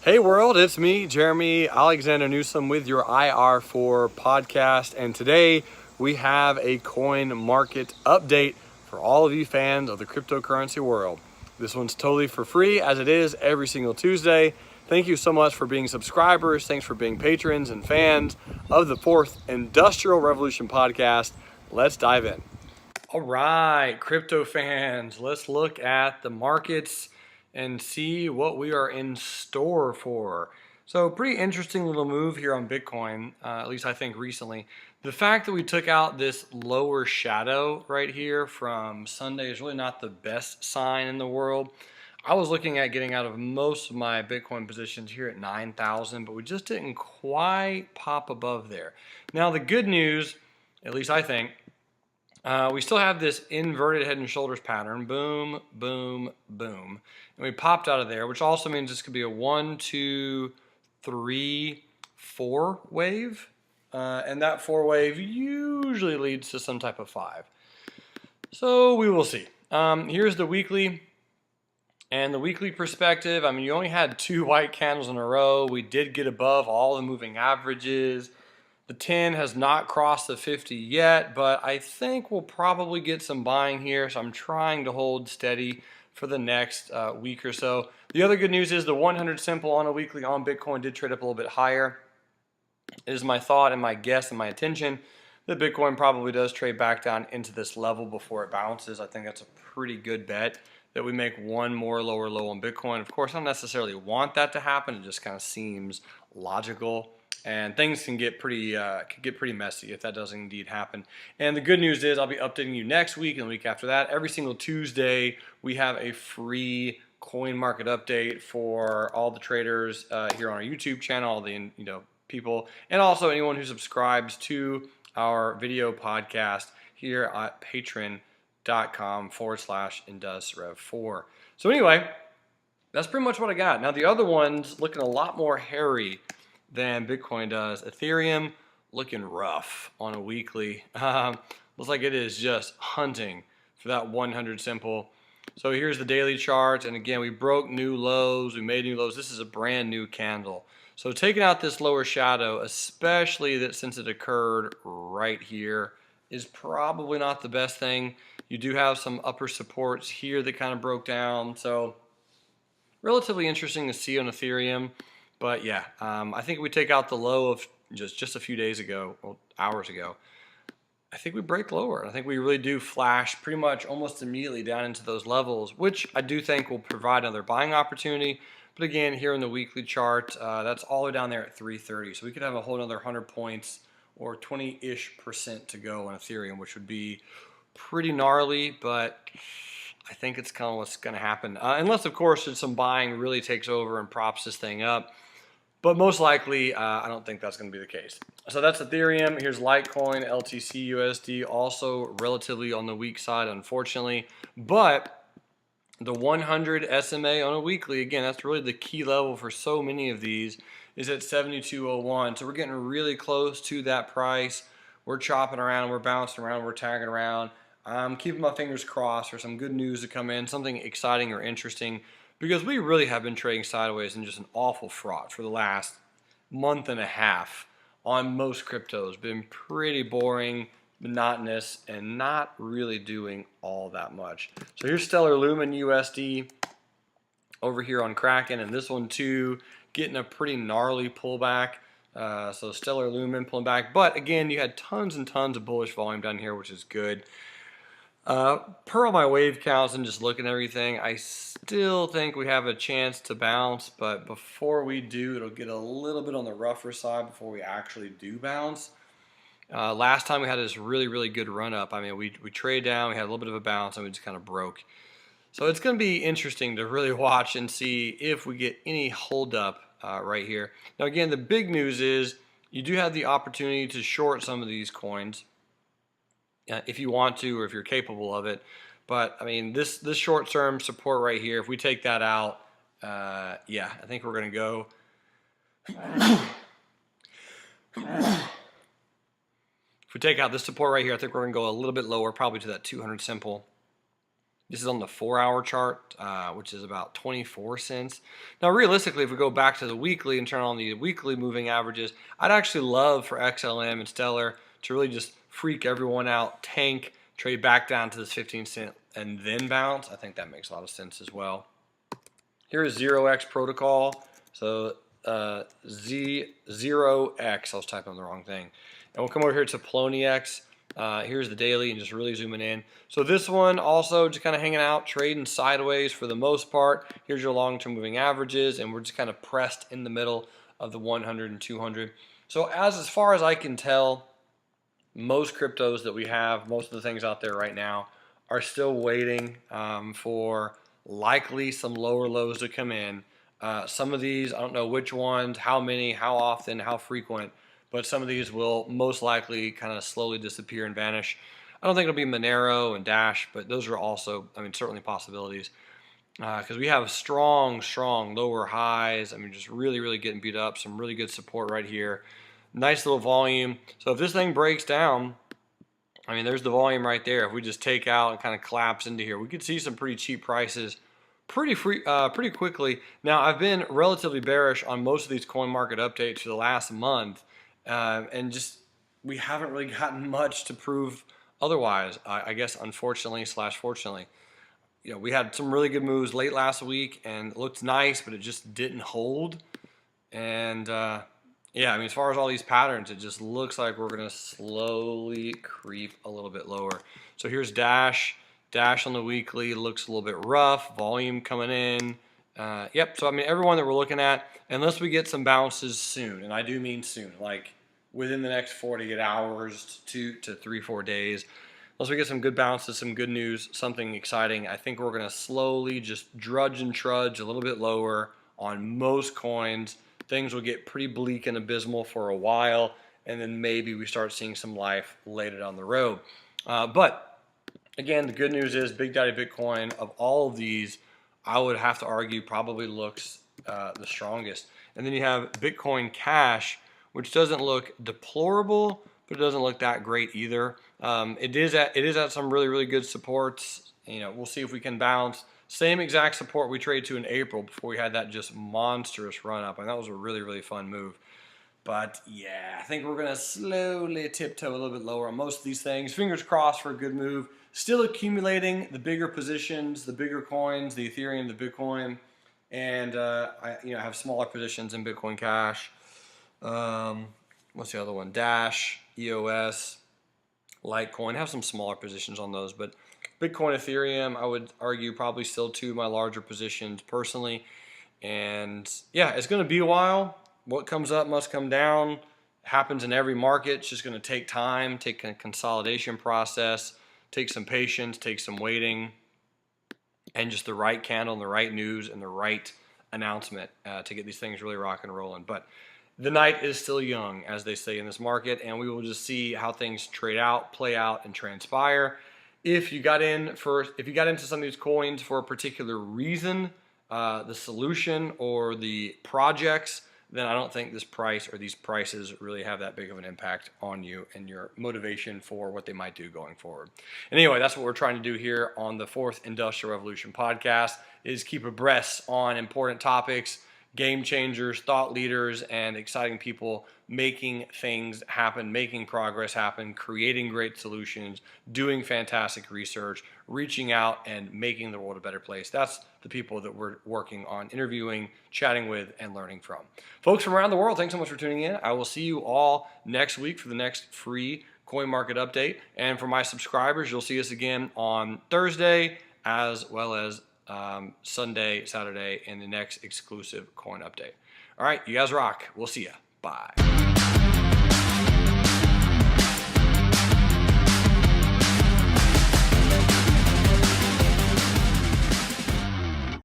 Hey world, it's me, Jeremy Alexander Newsom with your IR4 podcast, and today we have a coin market update for all of you fans of the cryptocurrency world. This one's totally for free, as it is every single Tuesday. Thank you so much for being subscribers. Thanks for being patrons and fans of the Fourth Industrial Revolution podcast. Let's dive in. All right, crypto fans, let's look at the markets and see what we are in store for. So, pretty interesting little move here on Bitcoin, at least I think recently. The fact that we took out this lower shadow right here from Sunday is really not the best sign in the world. I was looking at getting out of most of my Bitcoin positions here at 9,000, but we just didn't quite pop above there. Now, the good news, at least I think, we still have this inverted head and shoulders pattern, boom, boom, boom. And we popped out of there, which also means this could be a 1, 2, 3, 4 wave. And that 4 wave usually leads to some type of 5. So we will see. Here's the weekly. And the weekly perspective, I mean, you only had 2 white candles in a row. We did get above all the moving averages. The 10 has not crossed the 50 yet, but I think we'll probably get some buying here, so I'm trying to hold steady for the next week or so. The other good news is the 100 simple on a weekly on Bitcoin did trade up a little bit higher. It is my thought and my guess and my intention that Bitcoin probably does trade back down into this level before it bounces. I think that's a pretty good bet that we make one more lower low on Bitcoin. Of course, I don't necessarily want that to happen. It just kind of seems logical. And things can get pretty messy if that does indeed happen. And the good news is I'll be updating you next week and the week after that. Every single Tuesday we have a free coin market update for all the traders here on our YouTube channel, all the people, and also anyone who subscribes to our video podcast here at patreon.com/IndusRev4. So anyway, that's pretty much what I got. Now the other one's looking a lot more hairy than Bitcoin does. Ethereum looking rough on a weekly. Looks like it is just hunting for that 100 simple. So here's the daily chart, and again, we broke new lows, we made new lows. This is a brand new candle. So taking out this lower shadow, especially that since it occurred right here, is probably not the best thing. You do have some upper supports here that kind of broke down, so relatively interesting to see on Ethereum. But yeah, I think we take out the low of just a few days ago, well, hours ago. I think we break lower. I think we really do flash pretty much almost immediately down into those levels, which I do think will provide another buying opportunity. But again, here in the weekly chart, that's all the way down there at 330. So we could have a whole another 100 points or 20-ish% to go on Ethereum, which would be pretty gnarly, but I think it's kind of what's going to happen. Unless, of course, some buying really takes over and props this thing up. But most likely, I don't think that's going to be the case. So that's Ethereum. Here's Litecoin, LTC USD, also relatively on the weak side, unfortunately. But the 100 SMA on a weekly, again, that's really the key level for so many of these, is at 72.01. So we're getting really close to that price. We're chopping around, we're bouncing around, we're tagging around. I'm keeping my fingers crossed for some good news to come in, something exciting or interesting, because we really have been trading sideways in just an awful fraud for the last month and a half on most cryptos. Been pretty boring, monotonous, and not really doing all that much. So here's Stellar Lumen USD over here on Kraken, and this one too getting a pretty gnarly pullback. So Stellar Lumen pulling back, but again, you had tons and tons of bullish volume down here, which is good. Per all my wave counts and just looking at everything, I still think we have a chance to bounce, but before we do, it'll get a little bit on the rougher side before we actually do bounce. Last time we had this really good run up. I mean, we traded down, we had a little bit of a bounce, and we just kind of broke. So it's going to be interesting to really watch and see if we get any hold up right here. Now again, the big news is you do have the opportunity to short some of these coins if you want to or if you're capable of it. But I mean, this short-term support right here, if we take that out, yeah, I think we're going to go. If we take out this support right here, I think we're going to go a little bit lower, probably to that 200 simple. This is on the 4-hour chart, which is about 24 cents. Now, realistically, if we go back to the weekly and turn on the weekly moving averages, I'd actually love for XLM and Stellar to really just freak everyone out, tank, trade back down to this 15 cent, and then bounce. I think that makes a lot of sense as well. Here is 0x protocol. So Z0X, I was typing on the wrong thing. And we'll come over here to Poloniex. Here's the daily and just really zooming in. So this one also just kind of hanging out, trading sideways for the most part. Here's your long-term moving averages, and we're just kind of pressed in the middle of the 100 and 200. So as far as I can tell, most cryptos that we have, most of the things out there right now, are still waiting for likely some lower lows to come in. Some of these, I don't know which ones, how many, how often, how frequent, but some of these will most likely kind of slowly disappear and vanish. I don't think it'll be Monero and Dash, but those are also, I mean, certainly possibilities. Because we have strong lower highs. I mean, just really getting beat up. Some really good support right here. Nice little volume. So if this thing breaks down, I mean, there's the volume right there. If we just take out and kind of collapse into here, we could see some pretty cheap prices pretty quickly. Now, I've been relatively bearish on most of these coin market updates for the last month. And just we haven't really gotten much to prove otherwise. I guess unfortunately / fortunately, you know, we had some really good moves late last week and it looked nice, but it just didn't hold. And yeah, I mean, as far as all these patterns, it just looks like we're gonna slowly creep a little bit lower. So here's Dash on the weekly looks a little bit rough. Volume coming in. Yep, so I mean, everyone that we're looking at, unless we get some bounces soon, and I do mean soon, like within the next 48 hours, 2 to 3-4 days, unless we get some good bounces, some good news, something exciting, I think we're going to slowly just drudge and trudge a little bit lower on most coins. Things will get pretty bleak and abysmal for a while, and then maybe we start seeing some life later down the road. But again, the good news is Big Daddy Bitcoin, of all of these, I would have to argue probably looks the strongest. And then you have Bitcoin Cash, which doesn't look deplorable, but it doesn't look that great either. It is at some really good supports. You know, we'll see if we can bounce. Same exact support we traded to in April before we had that just monstrous run up, and that was a really fun move. But yeah, I think we're gonna slowly tiptoe a little bit lower on most of these things. Fingers crossed for a good move. Still accumulating the bigger positions, the bigger coins, the Ethereum, the Bitcoin, and I have smaller positions in Bitcoin Cash. What's the other one? Dash, EOS, Litecoin. I have some smaller positions on those, but Bitcoin, Ethereum, I would argue probably still two of my larger positions personally. And yeah, it's going to be a while. What comes up must come down. Happens in every market. It's just going to take time, take a consolidation process, take some patience, take some waiting, and just the right candle and the right news and the right announcement to get these things really rock and rolling. But the night is still young, as they say in this market, and we will just see how things trade out, play out, and transpire. If you got into some of these coins for a particular reason, the solution or the projects, then I don't think this price or these prices really have that big of an impact on you and your motivation for what they might do going forward. Anyway, that's what we're trying to do here on the Fourth Industrial Revolution podcast, is keep abreast on important topics, game changers, thought leaders, and exciting people making things happen, making progress happen, creating great solutions, doing fantastic research, reaching out and making the world a better place. That's the people that we're working on interviewing, chatting with, and learning from. Folks from around the world, thanks so much for tuning in. I will see you all next week for the next free coin market update. And for my subscribers, you'll see us again on Thursday, as well as Sunday, Saturday, in the next exclusive coin update. All right, you guys rock. We'll see ya. Bye.